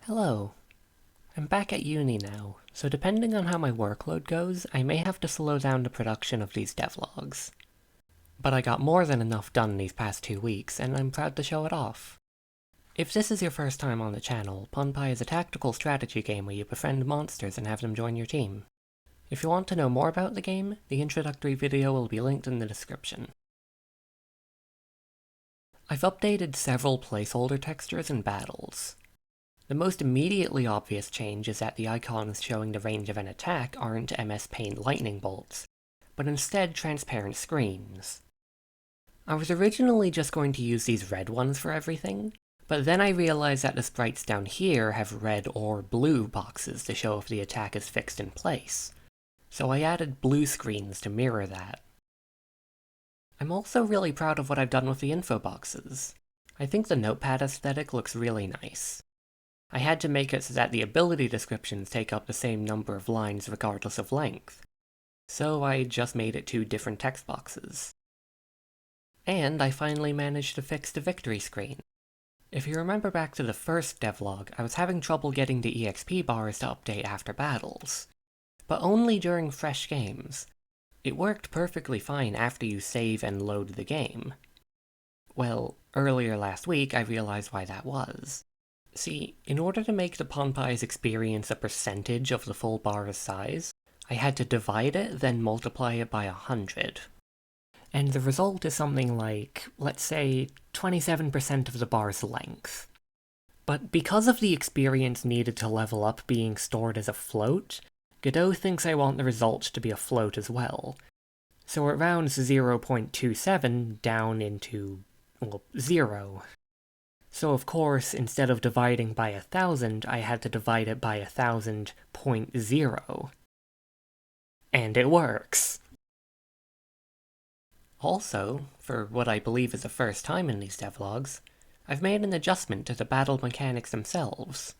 Hello. I'm back at uni now, so depending on how my workload goes, I may have to slow down the production of these devlogs. But I got more than enough done these past 2 weeks, and I'm proud to show it off. If this is your first time on the channel, Ponpai is a tactical strategy game where you befriend monsters and have them join your team. If you want to know more about the game, the introductory video will be linked in the description. I've updated several placeholder textures and battles. The most immediately obvious change is that the icons showing the range of an attack aren't MS Paint lightning bolts, but instead transparent screens. I was originally just going to use these red ones for everything, but then I realized that the sprites down here have red or blue boxes to show if the attack is fixed in place, so I added blue screens to mirror that. I'm also really proud of what I've done with the info boxes. I think the notepad aesthetic looks really nice. I had to make it so that the ability descriptions take up the same number of lines regardless of length, so I just made it 2 different text boxes. And I finally managed to fix the victory screen. If you remember back to the first devlog, I was having trouble getting the EXP bars to update after battles, but only during fresh games. It worked perfectly fine after you save and load the game. Well, earlier last week I realized why that was. See, in order to make the Ponpai's experience a percentage of the full bar's size, I had to divide it, then multiply it by 100. And the result is something like, let's say, 27% of the bar's length. But because of the experience needed to level up being stored as a float, Godot thinks I want the result to be a float as well. So it rounds 0.27 down into, well, 0. So of course, instead of dividing by 1,000, I had to divide it by 1,000.0. And it works! Also, for what I believe is the first time in these devlogs, I've made an adjustment to the battle mechanics themselves.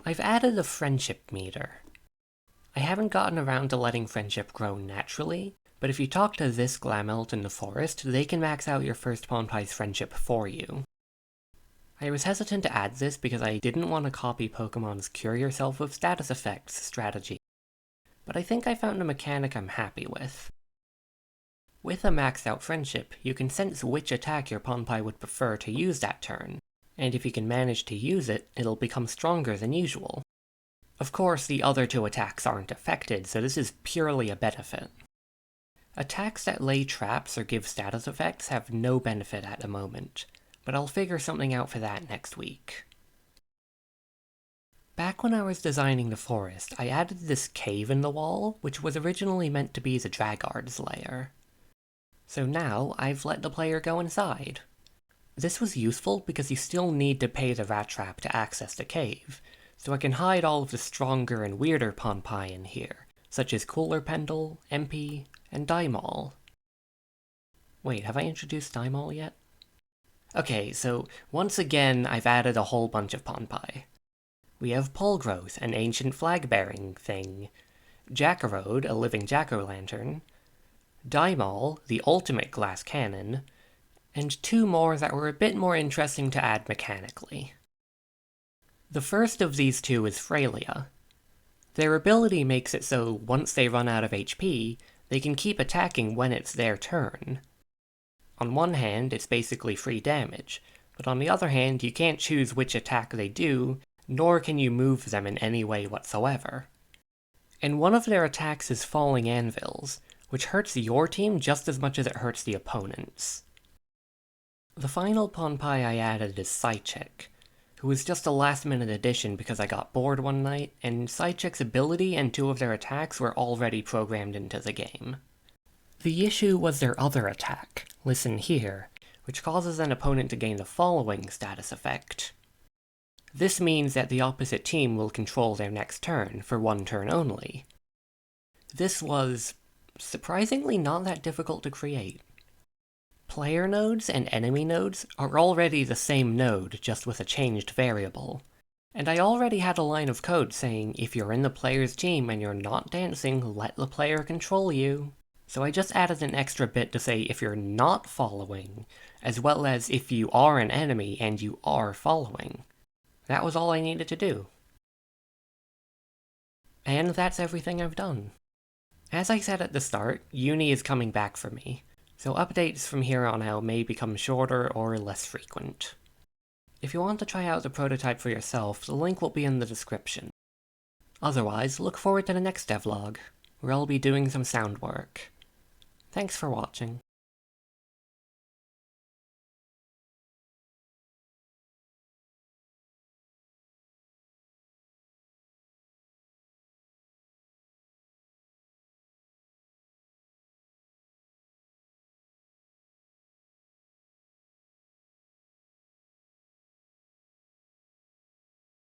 I've added a friendship meter. I haven't gotten around to letting friendship grow naturally, but if you talk to this Glamelt in the forest, they can max out your first Ponpai's friendship for you. I was hesitant to add this because I didn't want to copy Pokemon's Cure Yourself with Status Effects strategy, but I think I found a mechanic I'm happy with. With a maxed out friendship, you can sense which attack your Ponpai would prefer to use that turn, and if you can manage to use it, it'll become stronger than usual. Of course, the other 2 attacks aren't affected, so this is purely a benefit. Attacks that lay traps or give status effects have no benefit at the moment, but I'll figure something out for that next week. Back when I was designing the forest, I added this cave in the wall, which was originally meant to be the Dragard's lair. So now, I've let the player go inside. This was useful because you still need to pay the rat trap to access the cave, so I can hide all of the stronger and weirder Ponpai in here, such as Cooler Pendle, MP, and Daimal. Wait, have I introduced Daimal yet? Okay, so once again I've added a whole bunch of Ponpai. We have Polgrowth, an ancient flag-bearing thing, Jackarode, a living jack-o'-lantern, Daimal, the ultimate glass cannon, and 2 more that were a bit more interesting to add mechanically. The first of these 2 is Fraila. Their ability makes it so once they run out of HP, they can keep attacking when it's their turn. On one hand, it's basically free damage, but on the other hand, you can't choose which attack they do, nor can you move them in any way whatsoever. And one of their attacks is Falling Anvils, which hurts your team just as much as it hurts the opponent's. The final Ponpai I added is Psychic, who was just a last-minute addition because I got bored one night, and Psychic's ability and 2 of their attacks were already programmed into the game. The issue was their other attack, Listen Here, which causes an opponent to gain the following status effect. This means that the opposite team will control their next turn, for 1 turn only. This was surprisingly not that difficult to create. Player nodes and enemy nodes are already the same node, just with a changed variable. And I already had a line of code saying, if you're in the player's team and you're not dancing, let the player control you. So I just added an extra bit to say if you're not following, as well as if you are an enemy and you are following. That was all I needed to do. And that's everything I've done. As I said at the start, uni is coming back for me, so updates from here on out may become shorter or less frequent. If you want to try out the prototype for yourself, the link will be in the description. Otherwise, look forward to the next devlog, where I'll be doing some sound work. Thanks for watching.